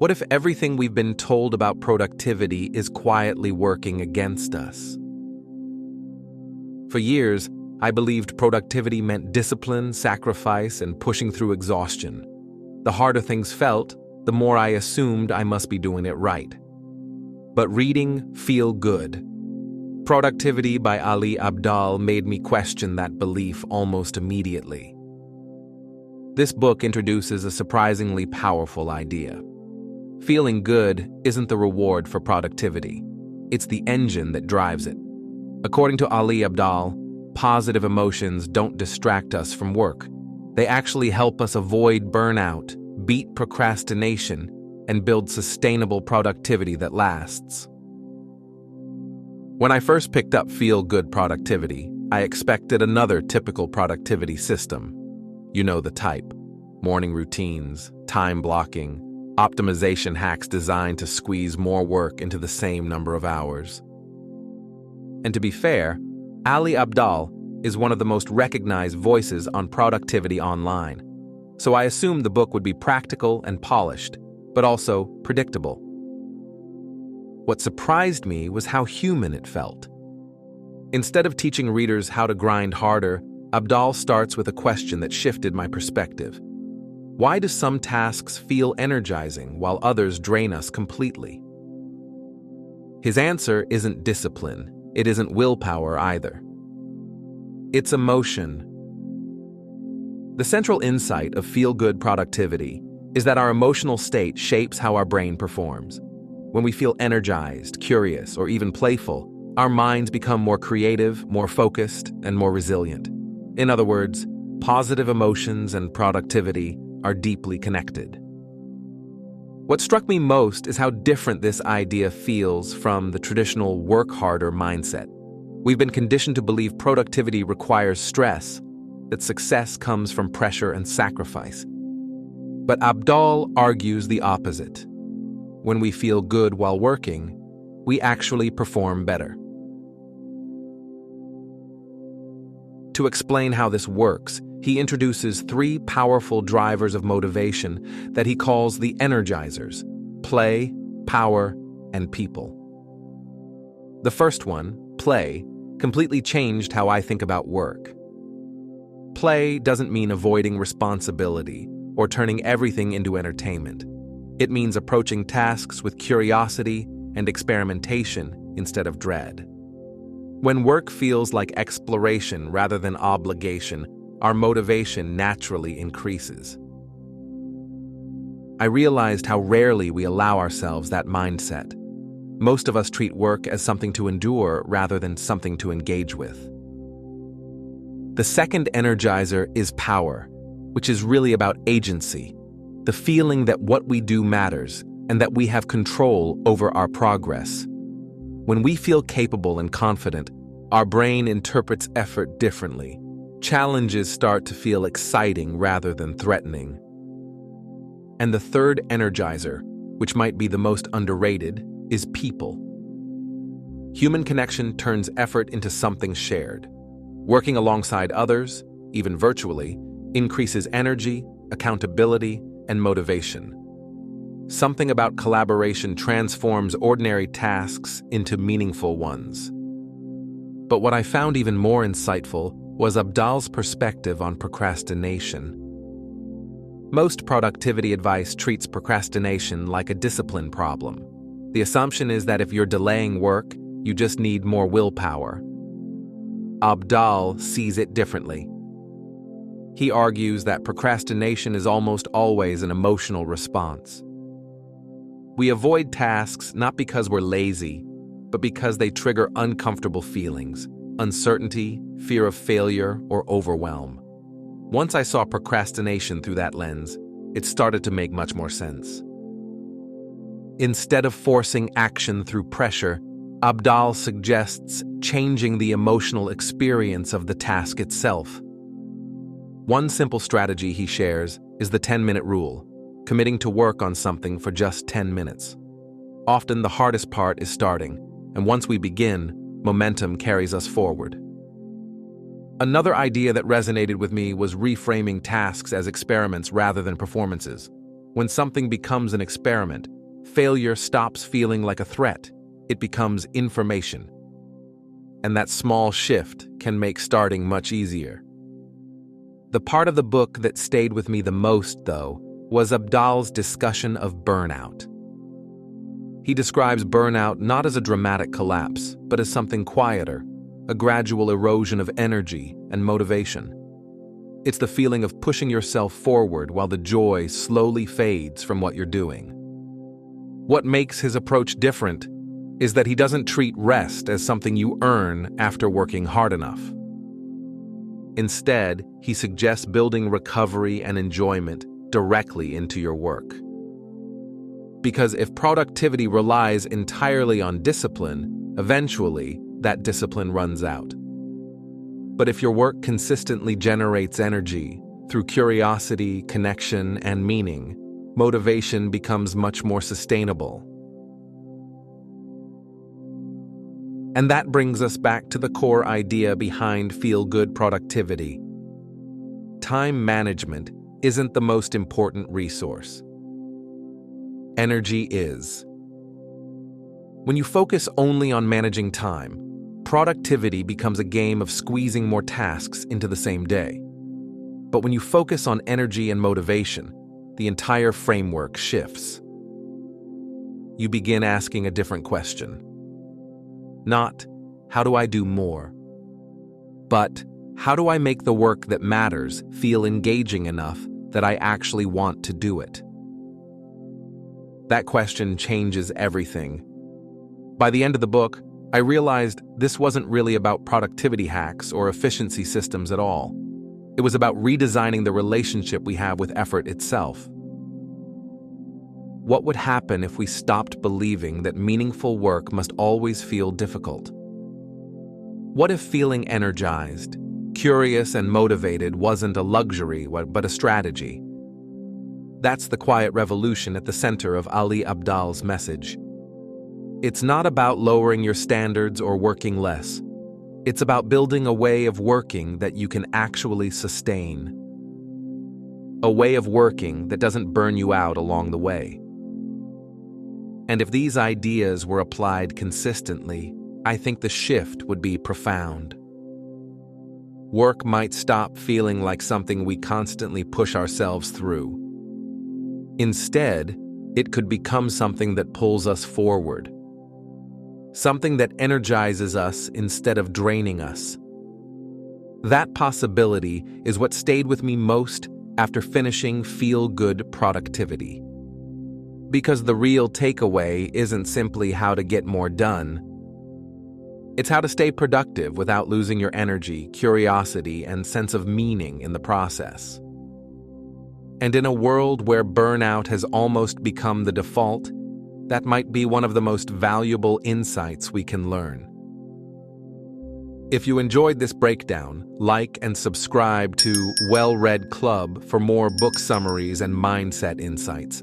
What if everything we've been told about productivity is quietly working against us? For years, I believed productivity meant discipline, sacrifice, and pushing through exhaustion. The harder things felt, the more I assumed I must be doing it right. But reading Feel Good, Productivity by Ali Abdaal made me question that belief almost immediately. This book introduces a surprisingly powerful idea. Feeling good isn't the reward for productivity. It's the engine that drives it. According to Ali Abdaal, positive emotions don't distract us from work. They actually help us avoid burnout, beat procrastination, and build sustainable productivity that lasts. When I first picked up Feel Good Productivity, I expected another typical productivity system. You know the type: morning routines, time blocking, optimization hacks designed to squeeze more work into the same number of hours. And to be fair, Ali Abdaal is one of the most recognized voices on productivity online. So I assumed the book would be practical and polished, but also predictable. What surprised me was how human it felt. Instead of teaching readers how to grind harder, Abdaal starts with a question that shifted my perspective. Why do some tasks feel energizing while others drain us completely? His answer isn't discipline. It isn't willpower either. It's emotion. The central insight of Feel Good Productivity is that our emotional state shapes how our brain performs. When we feel energized, curious, or even playful, our minds become more creative, more focused, and more resilient. In other words, positive emotions and productivity are deeply connected. What struck me most is how different this idea feels from the traditional work harder mindset. We've been conditioned to believe productivity requires stress, that success comes from pressure and sacrifice. But Abdaal argues the opposite. When we feel good while working, we actually perform better. To explain how this works, he introduces three powerful drivers of motivation that he calls the Energizers: play, power, and people. The first one, play, completely changed how I think about work. Play doesn't mean avoiding responsibility or turning everything into entertainment. It means approaching tasks with curiosity and experimentation instead of dread. When work feels like exploration rather than obligation, our motivation naturally increases. I realized how rarely we allow ourselves that mindset. Most of us treat work as something to endure rather than something to engage with. The second energizer is power, which is really about agency, the feeling that what we do matters and that we have control over our progress. When we feel capable and confident, our brain interprets effort differently. Challenges start to feel exciting rather than threatening. And the third energizer, which might be the most underrated, is people. Human connection turns effort into something shared. Working alongside others, even virtually, increases energy, accountability, and motivation. Something about collaboration transforms ordinary tasks into meaningful ones. But what I found even more insightful was Abdaal's perspective on procrastination. Most productivity advice treats procrastination like a discipline problem. The assumption is that if you're delaying work, you just need more willpower. Abdaal sees it differently. He argues that procrastination is almost always an emotional response. We avoid tasks not because we're lazy, but because they trigger uncomfortable feelings, uncertainty, fear of failure, or overwhelm. Once I saw procrastination through that lens, it started to make much more sense. Instead of forcing action through pressure, Abdaal suggests changing the emotional experience of the task itself. One simple strategy he shares is the 10-minute rule, committing to work on something for just 10 minutes. Often the hardest part is starting, and once we begin, momentum carries us forward. Another idea that resonated with me was reframing tasks as experiments rather than performances. When something becomes an experiment, failure stops feeling like a threat. It becomes information. And that small shift can make starting much easier. The part of the book that stayed with me the most, though, was Abdaal's discussion of burnout. He describes burnout not as a dramatic collapse, but as something quieter, a gradual erosion of energy and motivation. It's the feeling of pushing yourself forward while the joy slowly fades from what you're doing. What makes his approach different is that he doesn't treat rest as something you earn after working hard enough. Instead, he suggests building recovery and enjoyment directly into your work. Because if productivity relies entirely on discipline, eventually that discipline runs out. But if your work consistently generates energy through curiosity, connection, and meaning, motivation becomes much more sustainable. And that brings us back to the core idea behind feel-good productivity. Time management isn't the most important resource. Energy is. When you focus only on managing time, productivity becomes a game of squeezing more tasks into the same day. But when you focus on energy and motivation, the entire framework shifts. You begin asking a different question. Not, how do I do more? But, how do I make the work that matters feel engaging enough that I actually want to do it? That question changes everything. By the end of the book, I realized this wasn't really about productivity hacks or efficiency systems at all. It was about redesigning the relationship we have with effort itself. What would happen if we stopped believing that meaningful work must always feel difficult? What if feeling energized, curious, and motivated wasn't a luxury but a strategy? That's the quiet revolution at the center of Ali Abdaal's message. It's not about lowering your standards or working less. It's about building a way of working that you can actually sustain. A way of working that doesn't burn you out along the way. And if these ideas were applied consistently, I think the shift would be profound. Work might stop feeling like something we constantly push ourselves through. Instead, it could become something that pulls us forward. Something that energizes us instead of draining us. That possibility is what stayed with me most after finishing feel-good productivity. Because the real takeaway isn't simply how to get more done. It's how to stay productive without losing your energy, curiosity, and sense of meaning in the process. And in a world where burnout has almost become the default, that might be one of the most valuable insights we can learn. If you enjoyed this breakdown, like and subscribe to Well Read Club for more book summaries and mindset insights.